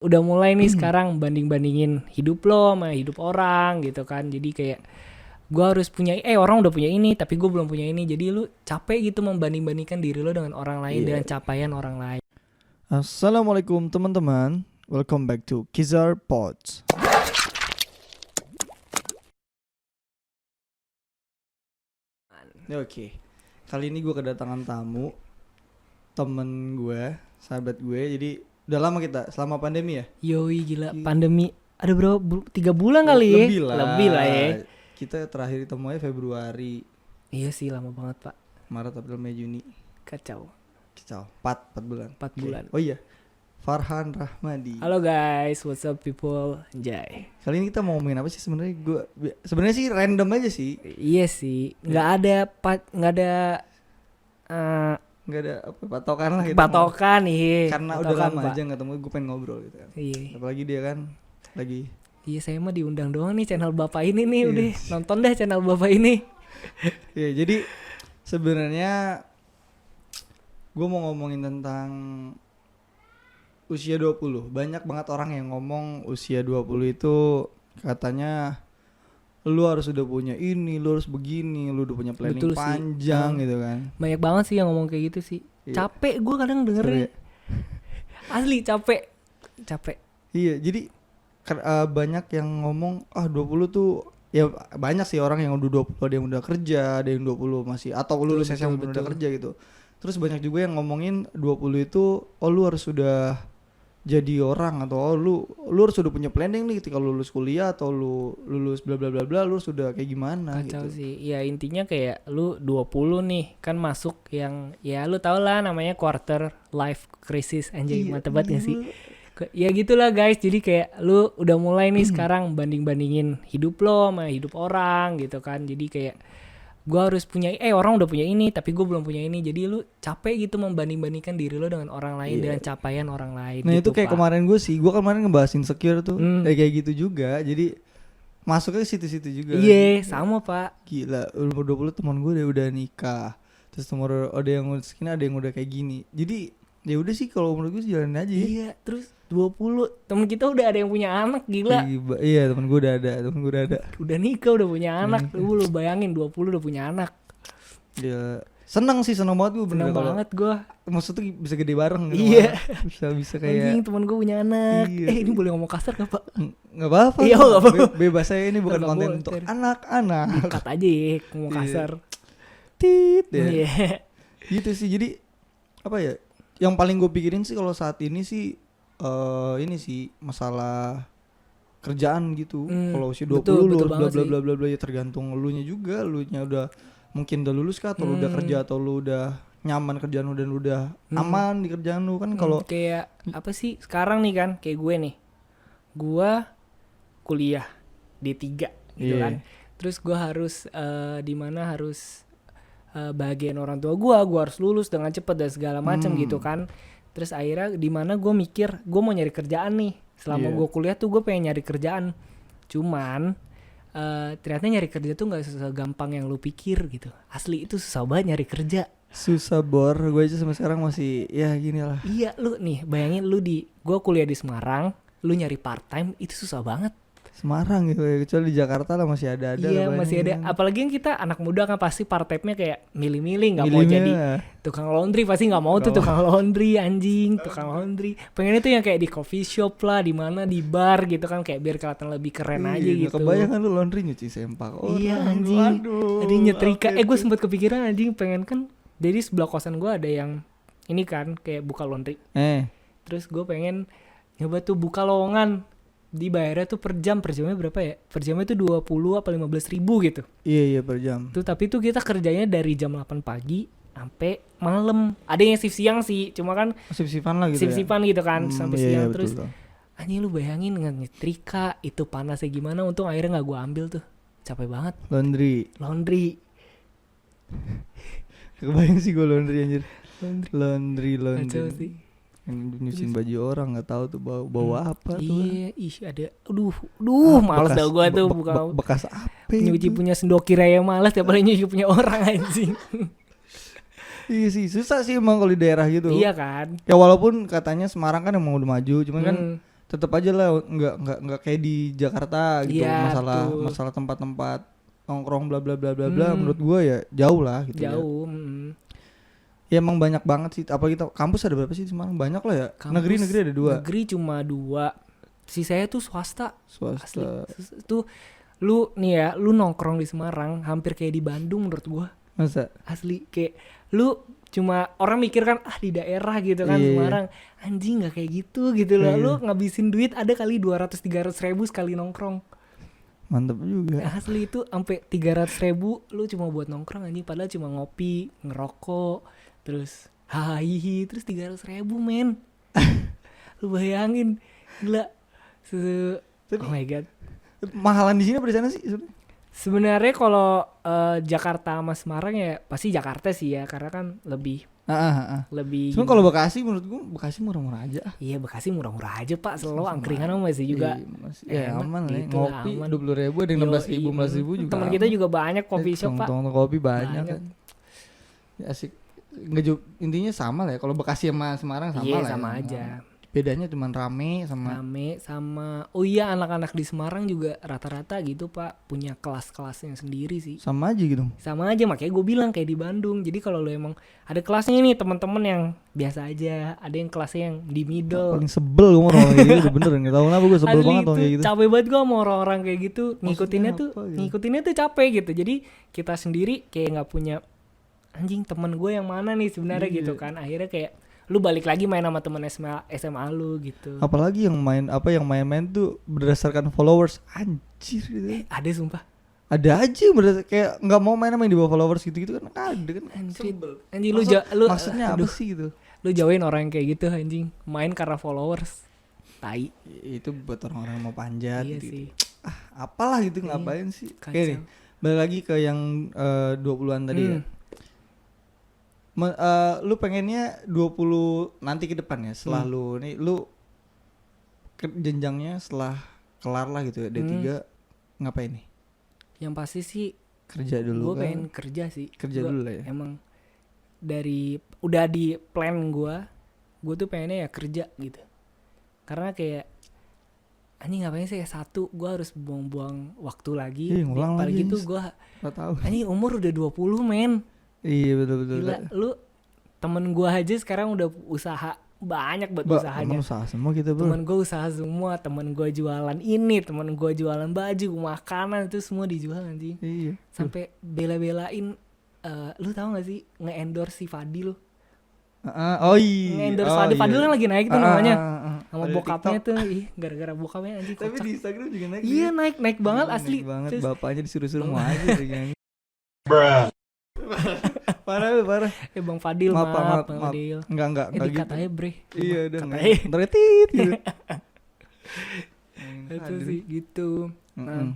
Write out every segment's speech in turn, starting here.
udah mulai nih sekarang banding-bandingin hidup lo sama hidup orang gitu kan. Jadi kayak gue harus punya orang udah punya ini tapi gue belum punya ini. Jadi lu capek gitu membanding-bandingkan diri lo dengan orang lain, dengan capaian orang lain. Assalamualaikum teman-teman. Welcome back to Kizar Pods. Oke. Kali ini gue kedatangan tamu, temen gue, sahabat gue. Jadi udah lama kita selama pandemi ya. Yoi gila pandemi. Ada berapa? 3 bulan kali ya? Lebih lah ya. Kita terakhir ketemunya Februari. Iya sih lama banget pak. Maret, April, Mei, Juni. Kacau. 4 bulan. 4 bulan. Oh iya. Farhan Rahmadi. Halo guys, what's up people? Jai. Kali ini kita mau ngomongin apa sih sebenarnya? Sebenarnya sih random aja sih. Iya sih, nggak ada apa patokan lah gitu. patokan nih. Karena patokan, udah lama Pak. aja nggak ketemu, gue pengen ngobrol gitu kan. Iya. Apalagi dia kan lagi. Iya saya mah diundang doang nih channel bapak ini nih, Iya. udah nonton deh channel bapak ini. Ya jadi sebenarnya gue mau ngomongin tentang usia 20. Banyak banget orang yang ngomong usia 20 itu katanya lu harus udah punya ini, lu harus begini, lu udah punya planning Betul sih. panjang gitu kan. Banyak banget sih yang ngomong kayak gitu sih. Iya. Capek gue kadang dengerin. Asli capek. Iya, jadi banyak yang ngomong 20 tuh ya banyak sih orang yang udah 20 ada yang udah kerja, ada yang 20 masih atau lulus SMA belum udah kerja gitu. Terus banyak juga yang ngomongin 20 itu lu harus sudah jadi orang atau lu harus sudah punya planning nih ketika lu lulus kuliah atau lu lulus bla bla bla bla lu sudah kayak gimana. Kacau gitu. sih. Ya intinya kayak lu 20 nih kan masuk yang ya lu tau lah namanya quarter life crisis anjay. Mantep banget gak sih? Ya gitulah guys. Jadi kayak lu udah mulai nih sekarang banding-bandingin hidup lo sama hidup orang gitu kan. Jadi kayak gue harus punya orang udah punya ini tapi gue belum punya ini. Jadi lu capek gitu membanding-bandingkan diri lo dengan orang lain, dengan capaian orang lain. Nah gitu, itu kayak Pak. kemarin gue kemarin ngebahas insecure tuh kayak gitu juga. Jadi masuknya ke situ-situ juga. Iya sama pak. Gila umur 20 teman gue udah nikah. Terus umur ada yang udah segini, ada yang udah kayak gini. Jadi ya udah sih kalau umur gue jalanin aja. Iya terus 20 temen kita udah ada yang punya anak gila. Iya temen gue udah ada. Udah nikah udah punya anak. Lu bayangin 20 udah punya anak. Ya seneng banget gue bener. Seneng banget gue. Maksudnya bisa gede bareng gitu. Iya. Bisa kayak anjing temen gue punya anak. Iya. Ini boleh ngomong kasar gak pak? Nggak apa-apa. Iya, nggak apa-apa. Bebas saya ini bukan Nggak konten boleh, untuk ntar. anak-anak. Cut aja ya ngomong Iya. kasar. Tit ya. Iya. Gitu sih. Jadi apa ya? Yang paling gue pikirin sih kalau saat ini sih ini sih masalah kerjaan gitu. Kalau usia 20 betul lu harus banget bla sih. bla bla bla ya tergantung elunya juga. Elunya udah mungkin udah lulus kah atau lu udah kerja atau lu udah nyaman kerjaan lu dan lu udah aman di kerjaan lu kan kalau kayak apa sih sekarang nih kan kayak gue nih. Gue kuliah D3 gitu Iya. kan. Terus gue harus di mana harus bahagiain orang tua gue harus lulus dengan cepat dan segala macam gitu kan. Terus akhirnya di mana gue mikir gue mau nyari kerjaan nih. Selama Iya. gue kuliah tuh gue pengen nyari kerjaan. Cuman ternyata nyari kerja tuh nggak segampang yang lu pikir gitu. Asli itu susah banget nyari kerja. susah bor. Gue aja sampai sekarang masih ya gini lah. Iya lu nih bayangin lu gue kuliah di Semarang, lu nyari part time itu susah banget. Semarang gitu ya, kecuali di Jakarta lah masih ada Iya lah masih ada. paling. Apalagi yang kita anak muda kan pasti part time-nya kayak milih-milih nggak mau Milih-milih jadi lah. tukang laundry, pasti nggak mau tuh tukang laundry anjing, tukang laundry. Pengennya tuh yang kayak di coffee shop lah, di mana di bar gitu kan kayak biar kelihatan lebih keren aja Iya, gitu. kebayang kan lu laundry nyuci sempak orang. Iya anjing. Aduh. Tadi nyetrika. apa Gue itu? sempet kepikiran anjing pengen kan. Jadi sebelah kosan gue ada yang ini kan kayak buka laundry. Terus gue pengen nyoba tuh buka lowongan. Dibayarnya tuh per jamnya berapa ya? Per jamnya tuh 20 apa 15 ribu gitu. Iya per jam. Tuh tapi tuh kita kerjanya dari jam 8 pagi sampai malam. Ada yang shift siang sih, cuma kan Sip-sipan lah gitu shift-shiftan gitu kan sampai iya, siang iya, terus. betul. Anjing lu bayangin dengan nyetrika itu panasnya gimana, untung akhirnya enggak gua ambil tuh. Capek banget. Laundry. Kebayang sih gue laundry anjir. Laundry. Laundry. Kacau sih. Yang nyuciin baju orang nggak tahu tuh bawa apa tuh. Iya, ada. Aduh, males dah gua tuh buka bekas apa nyuci itu? punya sendok kiraya males tiap kali nyuci punya orang anjing. Iya sih, susah sih emang kalau di daerah gitu. Iya kan? Ya walaupun katanya Semarang kan emang udah maju, cuman kan tetap aja lah nggak kayak di Jakarta gitu. Iya, masalah betul. masalah tempat-tempat nongkrong bla bla bla bla bla, menurut gua ya jauh lah gitu ya. Jauh. Ya emang banyak banget sih. Apa kita kampus ada berapa sih di Semarang? Banyak lah ya. Kampus Negeri ada 2. Negeri cuma 2. Sisanya tuh swasta. Asli. Swasta. Tuh lu nih ya, lu nongkrong di Semarang hampir kayak di Bandung menurut gua. Masa? Asli kayak lu cuma orang mikir kan di daerah gitu kan Iya. Semarang. Anjing nggak kayak gitu loh. Iya. Lu ngabisin duit ada kali 200-300 ribu sekali nongkrong. Mantap juga. Asli itu sampai 300 ribu lu cuma buat nongkrong anjing, padahal cuma ngopi, ngerokok, terus hahihi, terus 300 ribu men. Lu bayangin, gila. Oh my god. Mahalan di sini apa di sana sih sebenarnya? Sebenarnya kalau Jakarta sama Semarang ya pasti Jakarta sih ya, karena kan lebih Cuma kalau Bekasi menurut gua Bekasi murah-murah aja. Iya, Bekasi murah-murah aja pak, selalu angkringan masih juga Iya, masih, ya enak aman lah. gitu, Ngopi aman. 20.000 ada yang 16.000 16.000 juga. Teman kita juga banyak coffee shop pak. Tong kopi banyak Banyak. kan. Ya, asik. Intinya sama lah ya. Kalau Bekasi sama Semarang sama Iya lah. sama ya. aja. Bedanya cuma rame sama Rame sama, oh iya anak-anak di Semarang juga rata-rata gitu pak, punya kelas-kelasnya sendiri sih. sama aja gitu. Sama aja, makanya gue bilang kayak di Bandung. Jadi kalau lu emang ada kelasnya nih teman-teman yang biasa aja, ada yang kelasnya yang di middle. Paling sebel gue orang kayak gitu bener. Gak tau kenapa gue sebel Asli banget itu orang kayak gitu. capek banget gue sama orang-orang kayak gitu. Maksudnya apa gitu? Ngikutinnya tuh capek gitu. Jadi kita sendiri kayak nggak punya anjing teman gue yang mana nih sebenarnya Iya. gitu kan. Akhirnya kayak lu balik lagi main sama temen SMA lu gitu. Apalagi yang main-main tuh berdasarkan followers, anjir gitu. Ada sumpah. Ada aja kayak nggak mau main sama yang di bawah followers gitu kan ada kan. Anjing, Sebel. anjing lu Maksudnya apa aduh, sih gitu? lu jauhin orang yang kayak gitu anjing. Main karena followers. Tai. Itu buat orang-orang yang mau panjat Iya gitu. sih. Apalah gitu Iya, ngapain sih? kacau. Kayak nih, balik lagi ke yang 20-an tadi ya. Lu pengennya 20 nanti ke depan ya, setelah lu nih lu jenjangnya setelah kelar lah gitu ya D3 ngapain nih? Yang pasti sih Kerja dulu gue kan? pengen kerja sih. Kerja Gua dulu lah ya. Emang udah di plan gue tuh pengennya ya kerja gitu. Karena kayak anjing ngapain sih S1 gue harus buang-buang waktu lagi. Iya, ngulang Apalagi lagi, tuh gue Gak tahu. anjing umur udah 20 men. Iya betul. Gila, lu temen gue aja sekarang udah usaha banyak buat usahanya. Emang usaha semua kita bro. Temen gue usaha semua, temen gue jualan ini, temen gue jualan baju, makanan itu semua dijual anjing. Iya. Sampai bela-belain, lu tahu gak sih nge-endorse si Fadil? Oh iya. Nge-endorse Fadil, Fadil kan lagi naik tuh namanya. Sama Ada bokapnya TikTok. tuh, gara-gara bokapnya anjing Tapi kocak. di Instagram juga naik. Iya naik banget asli. Naik banget, Terus, bapaknya disuruh-suruh mau aja lagi. Parah. Bang Fadil Maaf. Bang Fadil. Enggak Dikat gitu. aja bre. Iya udah Cut enggak. aja. Ntar tit gitu. Itu sih gitu. Nah, Mm-mm.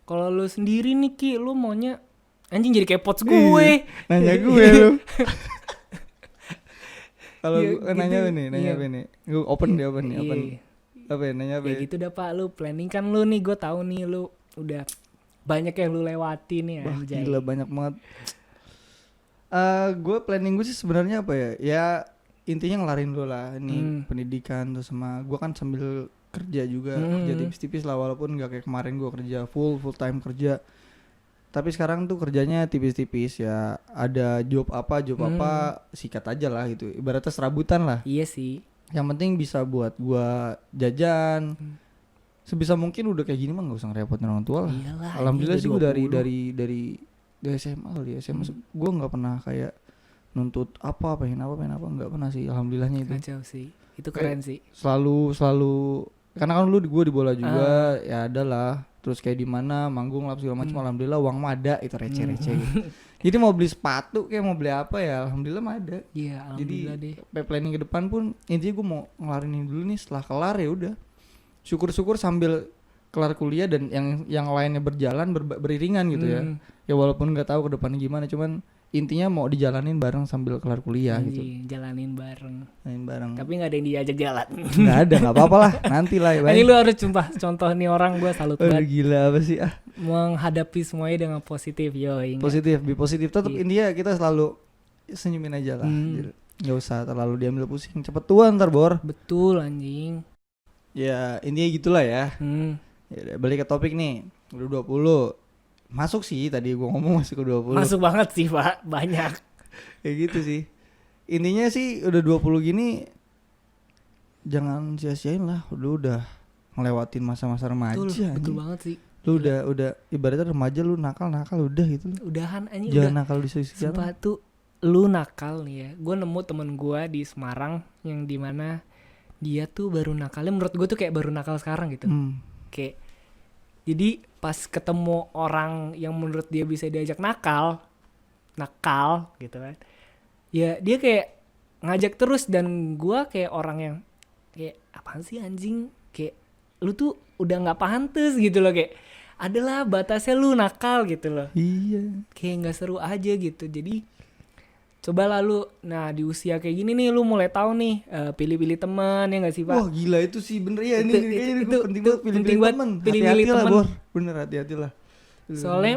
kalau lu sendiri nih Ki, lu maunya anjing jadi kayak pots gue. Nanya gue lu. Kalau Iya, gue nanya gitu. apa nih? Nanya Iya. apa nih? Gue open dia apa nih? Open. Iya. Apa ya? Nanya apa Ya ya? gitu dah Pak, lu planning kan lu nih, gue tahu nih lu udah banyak yang lu lewati nih Wah anjay. gila banyak banget. Gue planning gue sih sebenarnya apa ya? Ya intinya ngelarin dulu lah ini pendidikan terus sama gue kan sambil kerja juga, kerja tipis-tipis lah walaupun nggak kayak kemarin gue kerja full time kerja. Tapi sekarang tuh kerjanya tipis-tipis ya. Ada job apa sikat aja lah gitu. Ibaratnya serabutan lah. Iya sih. Yang penting bisa buat gua jajan. Sebisa mungkin udah kayak gini mah nggak usah ngerepotin orang tua lah. Iyalah, Alhamdulillah ini sih udah gua 20. dari SMA kali ya. SMA gua nggak pernah kayak nuntut pengen apa nggak pernah sih. Alhamdulillahnya itu. Kacau sih. Itu keren sih. Selalu karena kan lu gua di bola juga ya adalah. Terus kayak di mana manggung lah segala macam. Alhamdulillah uang mah ada, itu receh-receh gitu. Jadi mau beli sepatu kayak mau beli apa ya alhamdulillah mah ada. Iya, alhamdulillah deh. Jadi planning ke depan pun intinya gue mau ngelarin ini dulu nih, setelah kelar ya udah. Syukur-syukur sambil kelar kuliah dan yang lainnya berjalan beriringan gitu ya. Ya walaupun nggak tahu ke depannya gimana, cuman intinya mau dijalanin bareng sambil kelar kuliah gitu. Jalanin bareng. Jalanin bareng. Tapi nggak ada yang diajak jalan. Nggak ada, nggak apa-apa lah. Nanti lah ya. Ini lu harus contoh nih orang, gue salut Aduh, banget. gila apa sih Menghadapi semuanya dengan positif, yo. Ingat. Positif tetap Iya. intinya kita selalu senyumin aja lah. Nggak usah terlalu diambil pusing. Cepet tua ntar Bor. Betul anjing. Ya intinya gitulah ya. Hmm. Ya udah, balik ke topik nih. Udah 20. Masuk sih tadi gua ngomong masuk ke 20. Masuk banget sih Pak, banyak. Kayak gitu sih. Intinya sih udah 20 gini jangan sia-siain lah. Lu udah ngelewatin masa-masa remaja. Betul anjing. banget sih. Lu udah ibaratnya remaja lu nakal udah gitu lu. Udahan anjing Jangan udah. nakal di sisi Sumpah tuh lu nakal nih ya. Gue nemu temen gue di Semarang yang dimana dia tuh baru nakalnya menurut gue tuh kayak baru nakal sekarang gitu. Kayak jadi pas ketemu orang yang menurut dia bisa diajak nakal gitu kan. Ya dia kayak ngajak terus dan gue kayak orang yang kayak apaan sih anjing, kayak lu tuh udah nggak pantes gitu loh, kayak adalah batasnya lu nakal gitu loh. Iya. Kayak nggak seru aja gitu. Jadi coba lalu, nah di usia kayak gini nih lu mulai tahu nih pilih-pilih teman ya nggak sih Pak? Wah gila itu sih bener ya. Ini Itu- kayaknya itu- penting itu banget pilih-pilih penting banget, temen. pilih-pilih Hati-hati lah temen. Bor. Bener hati-hati lah. Soalnya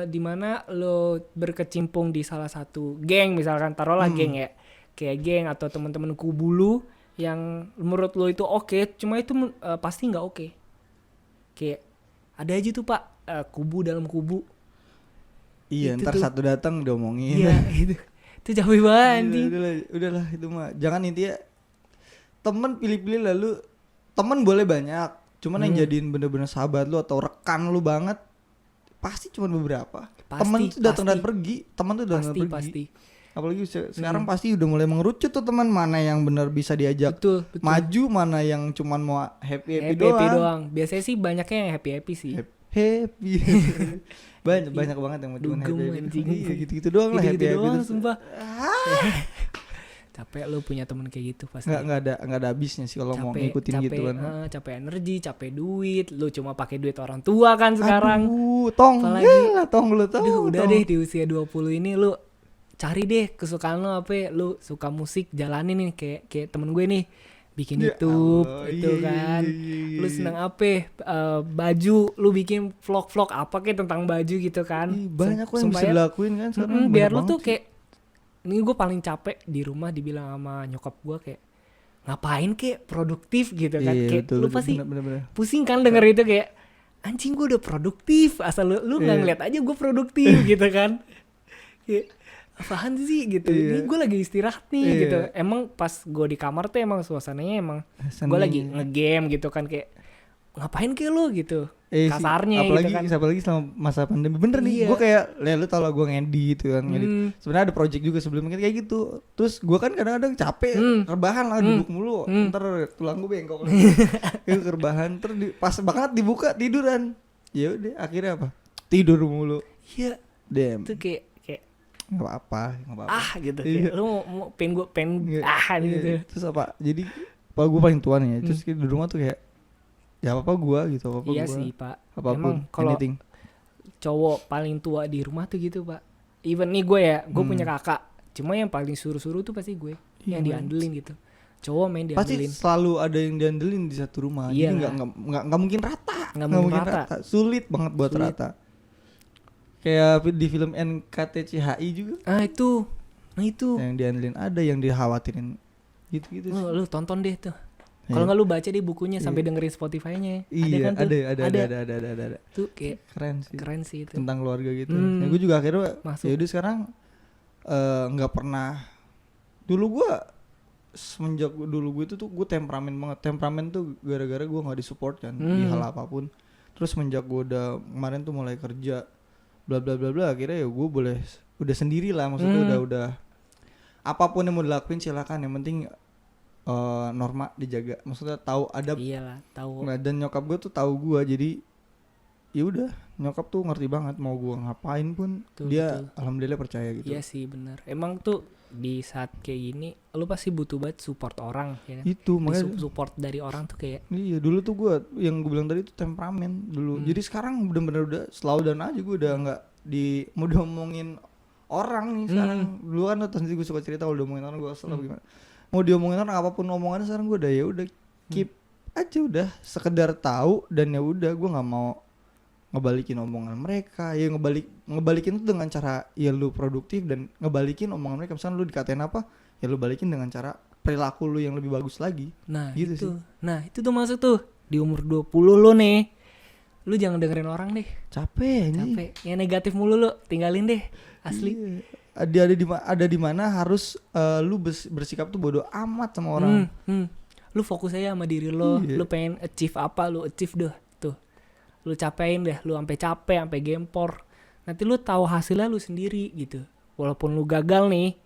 dimana lo berkecimpung di salah satu geng, misalkan taruhlah geng ya, kayak geng atau teman-teman kubu lu yang menurut lo itu oke, cuma itu pasti nggak oke. Kayak ada aja tuh Pak kubu dalam kubu. Iya Itu ntar tuh. satu datang diomongin. Iya itu capek banget anjing. Udahlah itu mah. Jangan intinya temen pilih-pilih lalu. Temen boleh banyak. Cuman yang jadiin bener-bener sahabat lu atau rekan lu banget pasti cuma beberapa. Pasti, Temen tuh datang dan pasti. pergi. Temen tuh datang dan pergi. Pasti. Apalagi sekarang pasti udah mulai mengerucut tuh teman, mana yang benar bisa diajak Betul. maju, mana yang cuman mau happy Happy doang. Biasanya sih banyaknya yang happy sih. Happy. banyak banget yang mau cuma Dugem, happy. anjing. Iya gitu-gitu doang lah Gitu-gitu happy. doang sumpah. Capek lu punya temen kayak gitu pasti. Nggak ada habisnya sih kalau mau ngikutin gitu kan. Capek energi, capek duit. Lu cuma pakai duit orang tua kan sekarang. Aduh, tong. Apalagi- Tong lu tong. Aduh, udah tong. deh di usia 20 ini lu cari deh kesukaan lu apa ya. Lu suka musik, jalanin nih kayak temen gue nih bikin Ya YouTube Allah, itu iya, kan. iya. Lu seneng apa? Baju, lu bikin vlog-vlog apa kayak tentang baju gitu kan. Ih, banyak kok yang bisa Supaya- dilakuin kan sekarang. biar banyak lu tuh banget kayak ini gue paling capek di rumah dibilang sama nyokap gue kayak ngapain kayak produktif gitu sih. kan. Iya, Kayak betul, lu betul, pasti bener. pusing kan denger itu kayak anjing gue udah produktif, asal lu nggak Iya. ngeliat aja gue produktif gitu kan. Kayak apaan sih gitu. Iya. Ini gue lagi istirahat nih Iya. gitu. Emang pas gue di kamar tuh emang suasananya emang Seneng. gue lagi ngegame gitu kan, kayak ngapain kayak lu gitu. Sih, Kasarnya apalagi, gitu kan. apalagi selama masa pandemi bener nih. Iya. Gue kayak lu tau lah gue ngedit gitu kan. Ngedit. Hmm. Sebenarnya ada project juga sebelumnya kayak gitu. Terus gue kan kadang-kadang capek, rebahan lah duduk mulu. Ntar tulang gue bengkok. Kayak rebahan pas banget dibuka tiduran. Ya udah akhirnya apa? Tidur mulu. Iya. Damn. Itu kayak Nggak apa-apa. gitu. Iya. Kayak lu mau pengen Iya, iya. gitu. Terus apa? Jadi apa gue paling tua nih ya. Terus di rumah tuh kayak ya apa gue gitu, apa Iya gua, sih Pak. apapun, Emang kalau anything. cowok paling tua di rumah tuh gitu Pak. Even nih gue ya, gue punya kakak. Cuma yang paling suruh-suruh tuh pasti gue yang Iya. diandelin gitu. Cowok main Pasti diandelin. selalu ada yang diandelin di satu rumah. Iya Jadi lah. nggak mungkin rata. Nggak mungkin rata. Sulit banget buat Sulit. rata. Kayak di film NKTCHI juga Ah itu. Nah itu. yang diandelin ada, yang dikhawatirin gitu-gitu. sih. Lu tonton deh tuh. Iya. Kalau nggak lu baca deh bukunya sampai dengerin Spotify-nya. Iya, kan tuh? ada. Tuh kayak Keren sih. keren sih itu. Tentang keluarga gitu. Hmm. Nah, gue juga akhirnya Masuk. ya udah sekarang nggak pernah. Dulu gue semenjak dulu gue itu tuh gue temperamen banget. Temperamen tuh gara-gara gue nggak disupport kan di hal apapun. Terus semenjak gue udah kemarin tuh mulai kerja bla bla bla bla, akhirnya ya gue udah sendiri lah, maksudnya udah apapun yang mau dilakuin silakan, yang penting norma dijaga, maksudnya tahu adab. Iyalah, tahu. Nah, dan nyokap gue tuh tahu gue, jadi ya udah nyokap tuh ngerti banget mau gue ngapain pun dia Betul. alhamdulillah percaya gitu. Iya sih bener. Emang tuh di saat kayak gini lu pasti butuh banget support orang ya kan? Itu makanya Support dari orang tuh kayak iya, dulu tuh gue yang gue bilang tadi itu temperamen dulu. Jadi sekarang bener-bener udah slow down aja, gue udah nggak mau diomongin orang nih sekarang. Dulu kan nanti gue suka cerita kalau diomongin orang gue kesel gimana. Mau diomongin orang apapun omongannya, sekarang gue udah keep aja, udah sekedar tahu, dan ya udah gue nggak mau ngebalikin omongan mereka. Ya ngebalikin itu dengan cara ya lu produktif, dan ngebalikin omongan mereka. Misalnya lu dikatain apa, ya lu balikin dengan cara perilaku lu yang lebih bagus lagi. Nah Gitu itu sih. Nah itu tuh masuk tuh di umur 20 lu nih. Lu jangan dengerin orang deh. Capek anjing. Capek. Yang negatif mulu lu tinggalin deh. Asli. Iya. Ada di mana harus lu bersikap tuh bodo amat sama orang. Lu fokus aja sama diri lo. Iya. Lu pengen achieve apa, lu achieve deh tuh. Lu capein deh, lu sampai capek, sampai gempor. Nanti lu tahu hasilnya lu sendiri gitu. Walaupun lu gagal nih,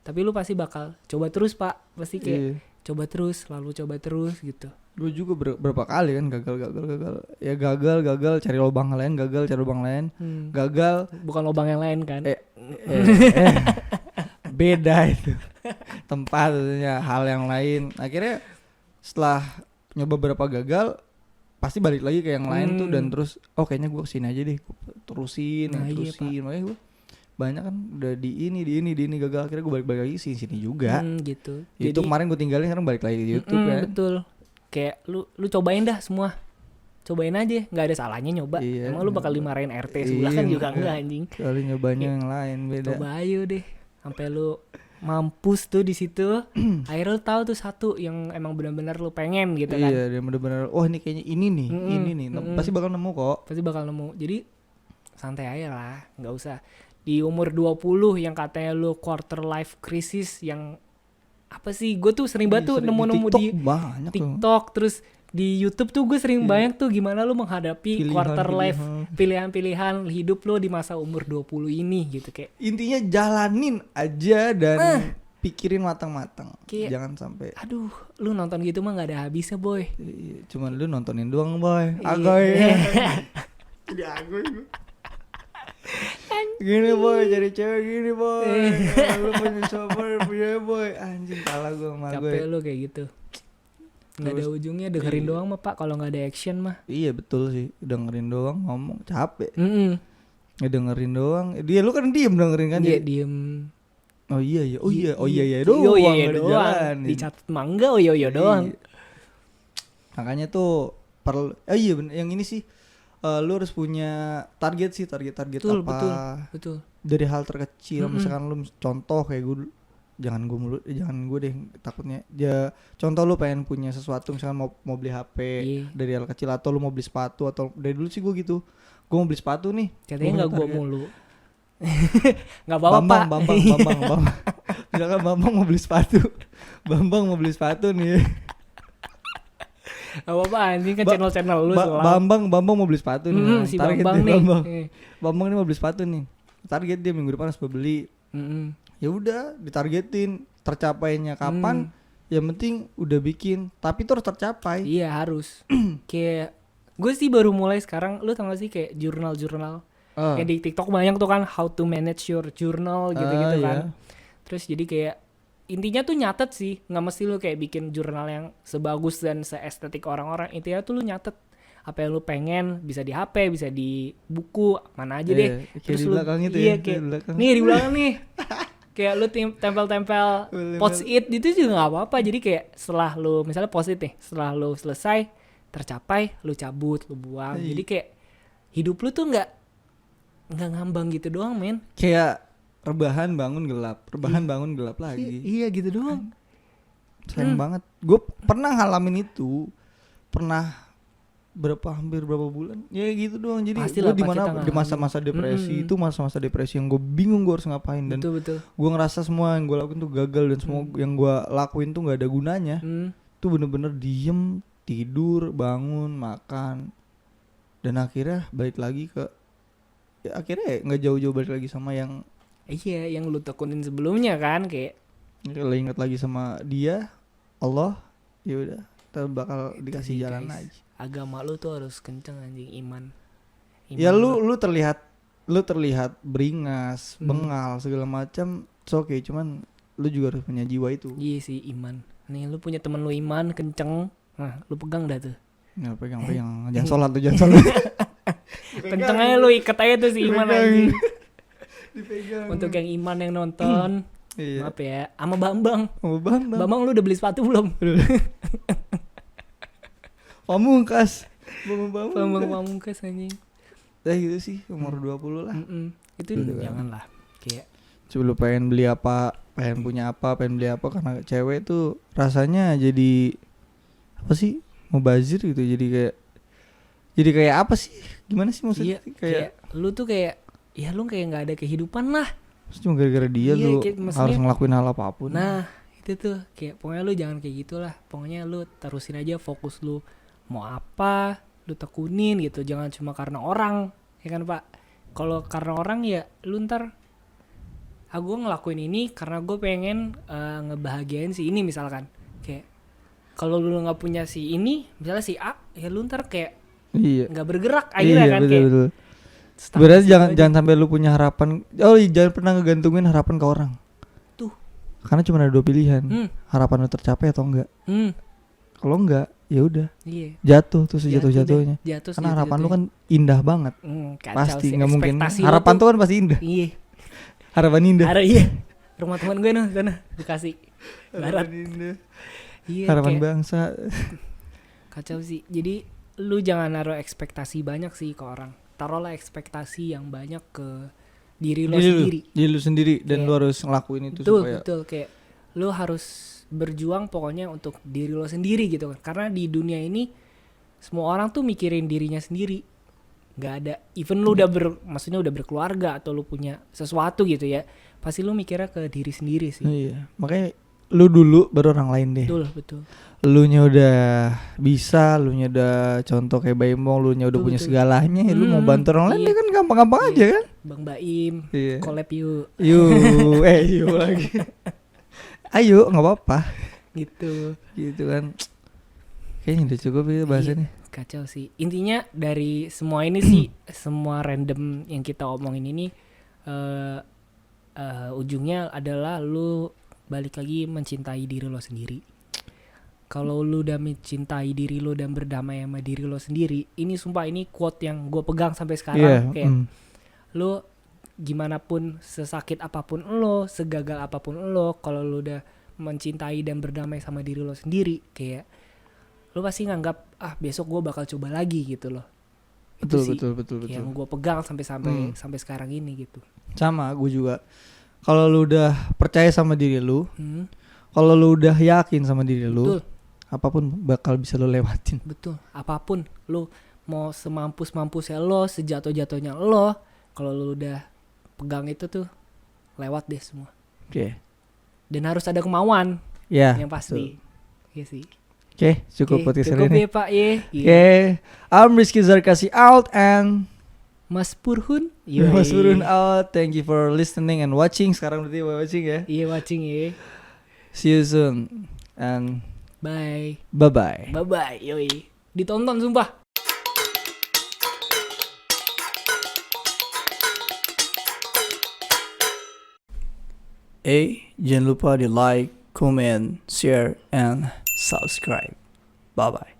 tapi lu pasti bakal coba terus, Pak. Pasti kayak Iya. coba terus, selalu coba terus gitu. Gue juga berapa kali kan gagal. Ya gagal cari lubang lain, gagal Bukan lubang yang lain kan. beda itu tempatnya, hal yang lain. Akhirnya setelah nyoba berapa gagal pasti balik lagi ke yang lain tuh, dan terus kayaknya gue kesini aja deh, gua terusin. Iya, Makanya gue banyak kan udah di ini gagal, akhirnya gue balik lagi sini juga. Gitu. Itu kemarin gue tinggalin, sekarang balik lagi di YouTube kan. Betul. Kayak lu cobain dah semua. Cobain aja, nggak ada salahnya nyoba. Iya, Emang lu bakal dimarahin RT sebelah kan juga enggak anjing. Kali nyobanya yang lain beda. Coba ayo deh sampai lu mampus tuh di situ. Akhirnya lu tahu tuh satu yang emang benar-benar lu pengen gitu kan. Iya, dia bener-bener ini kayaknya ini nih. Pasti bakal nemu kok. Pasti bakal nemu. Jadi santai aja lah, nggak usah di umur 20 yang katanya lu quarter life crisis yang apa sih? Gue tuh sering banget tuh nemu-nemu di banyak TikTok terus di YouTube tuh gue sering banyak tuh gimana lu menghadapi quarter life pilihan-pilihan hidup lu di masa umur 20 ini gitu kayak. Intinya jalanin aja dan pikirin matang-matang. Kayak, jangan sampai aduh, lu nonton gitu mah nggak ada habisnya boy. Cuman lu nontonin doang boy. Iya. Agoy. Jadi agoy gue. Gini boy, cari cewek gini boy. Lu punya chopper punya boy. Anjing kalah gue sama gue. Capek lu kayak gitu. Nggak ada ujungnya, dengerin doang mah Pak, kalau nggak ada action mah. Iya betul sih, dengerin doang ngomong capek. Dengerin doang. Dia lu kan diem dengerin kan? Dia diem. Oh iya doang. Oh iya doang. Dicatat mangga iya doang. Makanya tuh perlu. Iya bener. Yang ini sih lu harus punya target Betul, apa. Betul. Dari hal terkecil. Misalkan lu contoh kayak gue, jangan gue deh takutnya. Contoh lu pengen punya sesuatu, misalkan mau beli HP dari hal kecil, atau lu mau beli sepatu, atau dari dulu sih gue gitu. Gue mau beli sepatu nih. Katanya nggak gue mulu. Nggak bawa Pak. Bambang. Misalkan Bambang mau beli sepatu nih. Apa anjing kan channel lu Bambang mau beli sepatu nih. Si Bambang nih. Bambang nih mau beli sepatu nih. Target dia minggu depan harus beli. Ya udah ditargetin, tercapainya kapan? Yang penting udah bikin, tapi terus tercapai. Iya harus. Kayak gue sih baru mulai sekarang. Lu tau gak sih kayak jurnal kayak di TikTok banyak tuh kan, how to manage your journal gitu-gitu kan. Terus jadi kayak intinya tuh nyatet sih, nggak mesti lu kayak bikin jurnal yang sebagus dan seestetik orang-orang. Intinya tuh lu nyatet apa yang lu pengen, bisa di HP, bisa di buku, mana aja deh. Terus di belakang itu kayak nih di belakang nih. Kayak lu tempel-tempel post-it itu juga nggak apa-apa. Jadi kayak setelah lu misalnya post-it nih, setelah lu selesai tercapai, lu cabut, lu buang. Jadi kayak hidup lu tuh nggak ngambang gitu doang, men. Kayak rebahan bangun gelap lagi. Iya gitu doang. Sayang banget. Gue pernah ngalamin itu. Hampir berapa bulan. Ya gitu doang. Jadi gue di masa-masa depresi itu, masa-masa depresi yang gue bingung gue harus ngapain. Dan betul. Gue ngerasa semua yang gue lakuin tuh gagal, dan semua yang gue lakuin tuh gak ada gunanya. Tuh bener-bener diem, tidur, bangun, makan. Dan akhirnya balik lagi ke, ya akhirnya gak jauh-jauh balik lagi sama yang yang lu tekunin sebelumnya kan, kayak kalau ingat lagi sama dia, Allah, ya udah, kita bakal dikasih jalan aja. Agama lu tuh harus kenceng anjing, iman ya lu terlihat beringas, bengal segala macam, oke, cuman lu juga harus punya jiwa itu. Iya sih, iman. Nih lu punya temen lu iman kenceng, nah lu pegang dah tuh. Ya pegang jangan sholat. Kenceng aja lu, ikat aja tuh si iman anjing. Dipegang. Untuk yang iman yang nonton, maaf ya, sama Bambang. Bambang lu udah beli sepatu belum? Pamungkas anjing. Gitu sih, umur 20 lah. Itu jangan lah. Kayak coba lu pengen beli apa pengen punya apa, pengen beli apa, karena cewek tuh rasanya jadi apa sih, mubazir gitu. Jadi kayak apa sih, gimana sih maksudnya, Iya, kayak lu tuh kayak ya lu kayak nggak ada kehidupan lah. cuma gara-gara dia Iya, lu kayak harus maksudnya- ngelakuin hal apapun. Nah itu tuh kayak pokoknya lu jangan kayak gitulah. Pokoknya lu terusin aja fokus lu mau apa, lu tekunin gitu. Jangan cuma karena orang, ya kan Pak. Kalau karena orang ya lu ntar gue ngelakuin ini karena gue pengen ngebahagiain si ini misalkan. Kayak kalau lu nggak punya si ini, misalnya si A, ya lu ntar kayak Iya. nggak bergerak akhirnya kan, betul, kayak betul. stuck Berarti di situ aja. jangan sampai lu punya harapan. Jangan pernah ngegantungin harapan ke orang. Tuh. Karena cuma ada 2 pilihan. Harapan lu tercapai atau enggak. Kalau enggak, ya udah. Iya. Jatuh tuh sejatuh-jatuhnya. Jatuh Karena harapan lu kan indah banget. kacau Pasti sih. nggak mungkin. Ekspektasi lu Harapan tuh kan pasti indah. Iya. Harapan indah. Iya. Rumah teman gue nih sana Bekasi Barat. Harapan indah. Iya. Harapan kayak bangsa. kacau sih. Jadi lu jangan naruh ekspektasi banyak sih ke orang. Taruhlah ekspektasi yang banyak ke diri lo sendiri. Diri lu sendiri dan Iya. lu harus ngelakuin itu Betul, supaya betul. Kayak lu harus berjuang pokoknya untuk diri lo sendiri gitu kan. Karena di dunia ini semua orang tuh mikirin dirinya sendiri. Gak ada, even lu udah maksudnya udah berkeluarga atau lu punya sesuatu gitu ya, pasti lu mikirnya ke diri sendiri sih. Iya. Makanya lu dulu baru orang lain deh. Betul, betul. Lu nya udah bisa, lu nya udah contoh kayak Baimong, lu nya udah Betul, punya betul. segalanya, lu mau bantu orang lain Iya. dia kan gampang-gampang Iya. aja kan. Bang Baim, Iya. collab yuk Yuk, yuk lagi. Ayo, nggak apa-apa. gitu. Gitu kan. Kayaknya udah cukup ya bahasannya. Kacau sih. Intinya dari semua ini sih, semua random yang kita omongin ini ujungnya adalah lu balik lagi mencintai diri lo sendiri. Kalau lu udah mencintai diri lo dan berdamai sama diri lo sendiri, ini sumpah ini quote yang gue pegang sampai sekarang. Iya. Kayak lu gimana pun, sesakit apapun lo, segagal apapun lo, kalau lu udah mencintai dan berdamai sama diri lo sendiri, kayak lu pasti nganggap besok gue bakal coba lagi gitu loh. Itu sih Betul. yang gue pegang sampai sekarang ini gitu. Sama, gue juga. Kalau lu udah percaya sama diri lu, Hmm, kalau lu udah yakin sama diri lu, betul, apapun bakal bisa lu lewatin. betul. Apapun lu mau semampus-mampusnya lo, sejatuh-jatuhnya lo, kalau lu udah pegang itu tuh lewat deh semua. Oke. Dan harus ada kemauan Ya. yang pasti. Iya sih. Oke, cukup podcast hari cukup ini. ya Pak ya. Oke, I'm Rizky Zarkasi out and Mas Purhun. Mas Burun out. Thank you for listening and watching. Sekarang berarti watching ya. Iya, watching ya. See you soon and Bye. bye-bye. Bye-bye. Yoi. Ditonton sumpah. Jangan lupa di like, comment, share, and subscribe. Bye-bye.